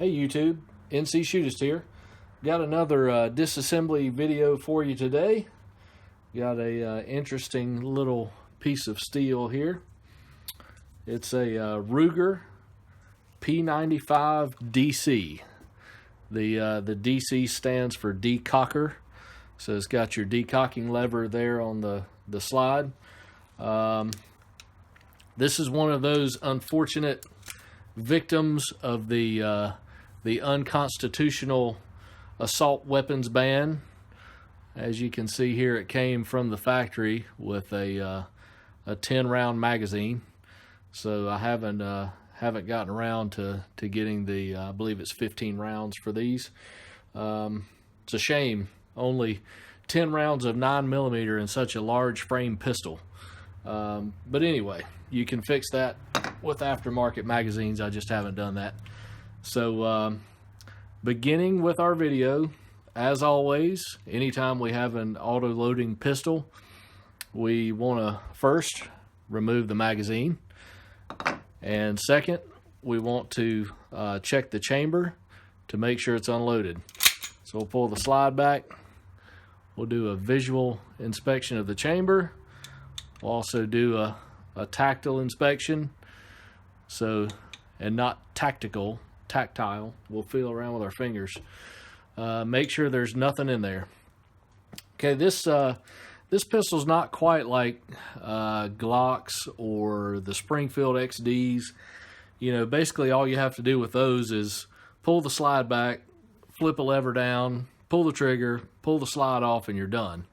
Hey YouTube, NC Shootist here. Got another disassembly video for you today. Got a interesting little piece of steel here. It's a Ruger P95DC. The DC stands for decocker, so it's got your decocking lever there on the slide. This is one of those unfortunate victims of the unconstitutional assault weapons ban. As you can see here, it came from the factory with a 10-round magazine. So I haven't gotten around to getting the I believe it's 15 rounds for these. It's a shame, only 10 rounds of 9mm in such a large frame pistol. But anyway, you can fix that with aftermarket magazines. I just haven't done that. So beginning with our video, as always, anytime we have an auto-loading pistol, we want to first remove the magazine, and second, we want to check the chamber to make sure it's unloaded. So we'll pull the slide back. We'll do a visual inspection of the chamber. We'll also do a tactile inspection. So, and not tactile. We'll feel around with our fingers. Make sure there's nothing in there. Okay, this pistol's not quite like Glocks or the Springfield XDs. You know, basically all you have to do with those is pull the slide back, flip a lever down, pull the trigger, pull the slide off, and you're done.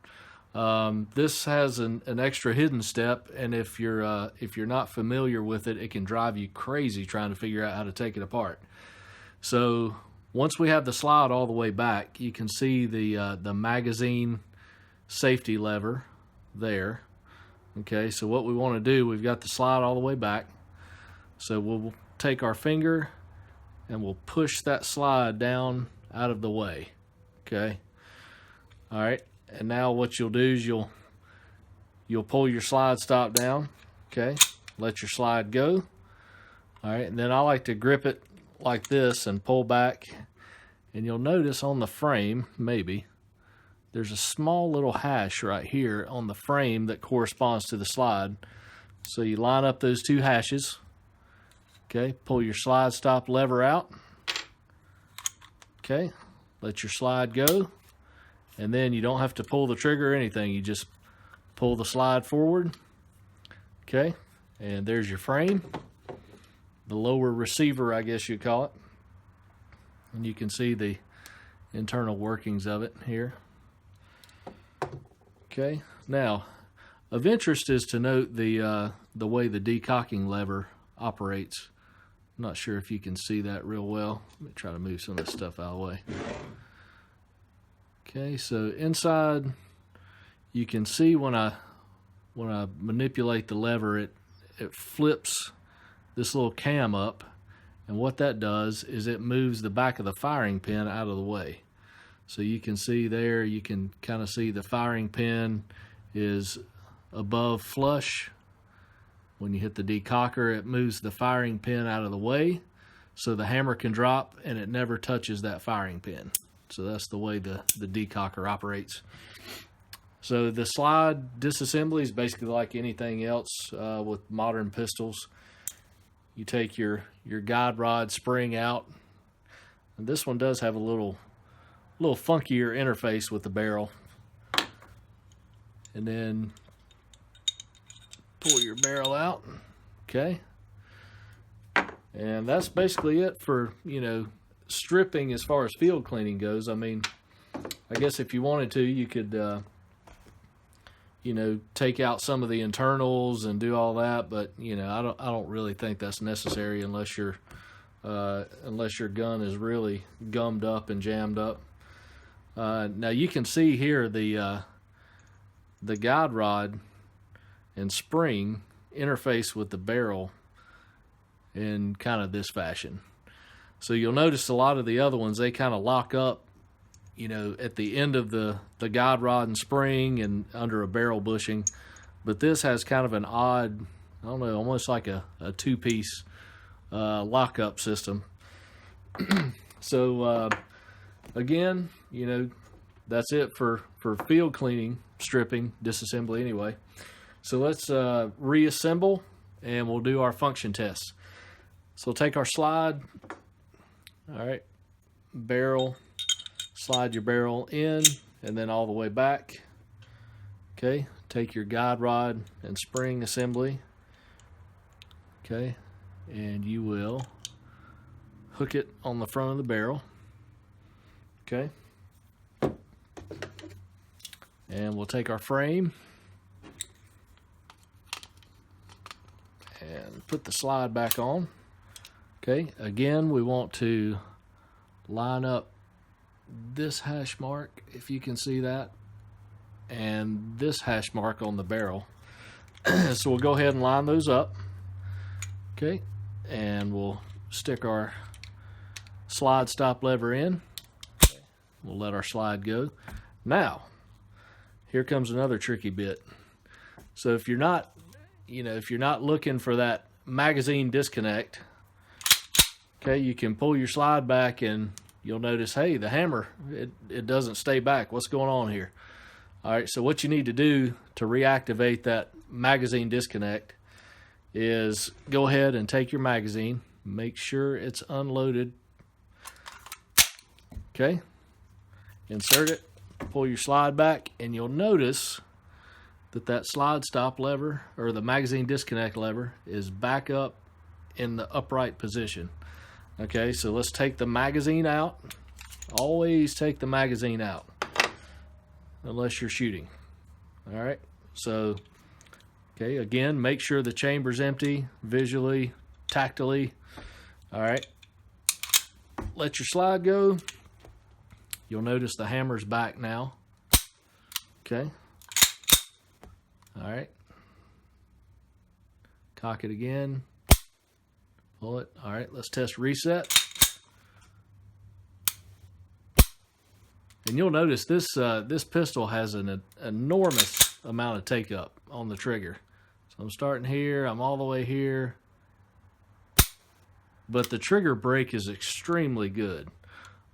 This has an extra hidden step, and if you're not familiar with it, it can drive you crazy trying to figure out how to take it apart. So once we have the slide all the way back, you can see the magazine safety lever there. Okay, so what we want to do, we've got the slide all the way back, so we'll take our finger and we'll push that slide down out of the way. Okay, all right, and now what you'll do is you'll pull your slide stop down. Okay, let your slide go. All right, and then I like to grip it like this and pull back, and you'll notice on the frame, maybe there's a small little hash right here on the frame that corresponds to the slide. So you line up those two hashes. Okay, pull your slide stop lever out. Okay, let your slide go, and then you don't have to pull the trigger or anything. You just pull the slide forward. Okay, and there's your frame, the lower receiver, I guess you'd call it, and you can see the internal workings of it here. Okay, now of interest is to note the way the decocking lever operates. I'm not sure if you can see that real well. Let me try to move some of this stuff out of the way. Okay, so inside you can see when I manipulate the lever, it flips this little cam up, and what that does is it moves the back of the firing pin out of the way. So you can see there, you can kind of see the firing pin is above flush. When you hit the decocker, it moves the firing pin out of the way so the hammer can drop and it never touches that firing pin. So that's the way the decocker operates. So the slide disassembly is basically like anything else with modern pistols. You take your guide rod spring out, and this one does have a little funkier interface with the barrel, and then pull your barrel out. Okay, and that's basically it for, you know, stripping as far as field cleaning goes. I mean, I guess if you wanted to, you could you know, take out some of the internals and do all that, but you know, I don't really think that's necessary unless your gun is really gummed up and jammed up. Now you can see here the guide rod and spring interface with the barrel in kind of this fashion. So you'll notice a lot of the other ones, they kind of lock up, you know, at the end of the guide rod and spring and under a barrel bushing. But this has kind of an odd, I don't know, almost like a two-piece lockup system. So again, you know, that's it for field cleaning, stripping, disassembly anyway. So let's reassemble and we'll do our function tests. So take our slide, all right, barrel, slide your barrel in and then all the way back. Okay, take your guide rod and spring assembly, okay, and you will hook it on the front of the barrel, okay, and we'll take our frame and put the slide back on. Okay, again, we want to line up this hash mark, if you can see that, and this hash mark on the barrel. So we'll go ahead and line those up. Okay, and we'll stick our slide stop lever in. We'll let our slide go. Now, here comes another tricky bit. So if you're not, you know, if you're not looking for that magazine disconnect, okay, you can pull your slide back and you'll notice, hey, the hammer, it doesn't stay back. What's going on here? All right, so what you need to do to reactivate that magazine disconnect is go ahead and take your magazine, make sure it's unloaded. Okay, insert it, pull your slide back, and you'll notice that that slide stop lever, or the magazine disconnect lever, is back up in the upright position. Okay, so let's take the magazine out. Always take the magazine out, unless you're shooting. All right, so, okay, again, make sure the chamber's empty, visually, tactily. All right, let your slide go. You'll notice the hammer's back now. Okay, all right, cock it again, pull it. All right, let's test reset. And you'll notice this this pistol has an enormous amount of take up on the trigger. So I'm starting here, I'm all the way here, but the trigger brake is extremely good.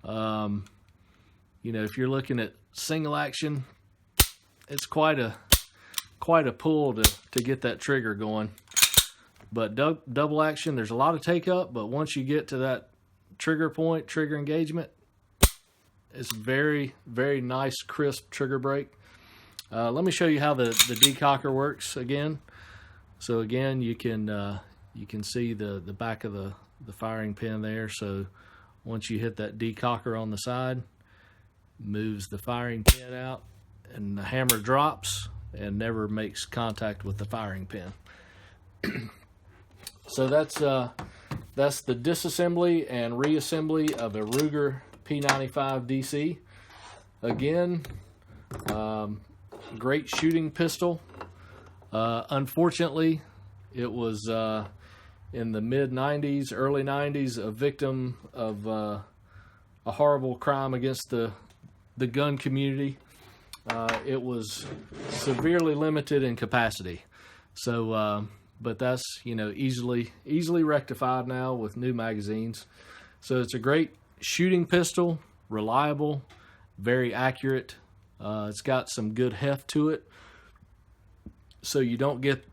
You know, if you're looking at single action, it's quite a pull to get that trigger going. But double action, there's a lot of take up, but once you get to that trigger point, trigger engagement, it's very, very nice, crisp trigger brake. Let me show you how the decocker works again. So again, you can see the back of the firing pin there. So once you hit that decocker on the side, moves the firing pin out, and the hammer drops and never makes contact with the firing pin. So that's the disassembly and reassembly of a Ruger P95DC. Again, great shooting pistol. Unfortunately, it was in the mid-90s, early 90s, a victim of a horrible crime against the gun community. It was severely limited in capacity. So, but that's, you know, easily rectified now with new magazines. So it's a great shooting pistol, reliable, very accurate. It's got some good heft to it, so you don't get,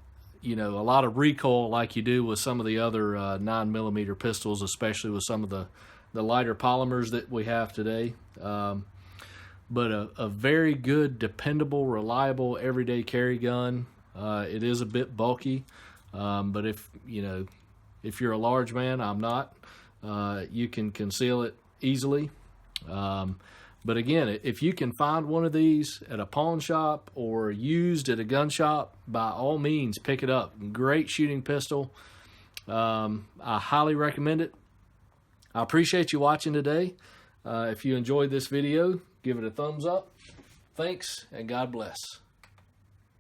you know, a lot of recoil like you do with some of the other 9mm pistols, especially with some of the lighter polymers that we have today. But a very good, dependable, reliable, everyday carry gun. It is a bit bulky, but if you're a large man, I'm not, you can conceal it easily. But again, if you can find one of these at a pawn shop or used at a gun shop, by all means, pick it up. Great shooting pistol. I highly recommend it. I appreciate you watching today. If you enjoyed this video, give it a thumbs up. Thanks, and God bless.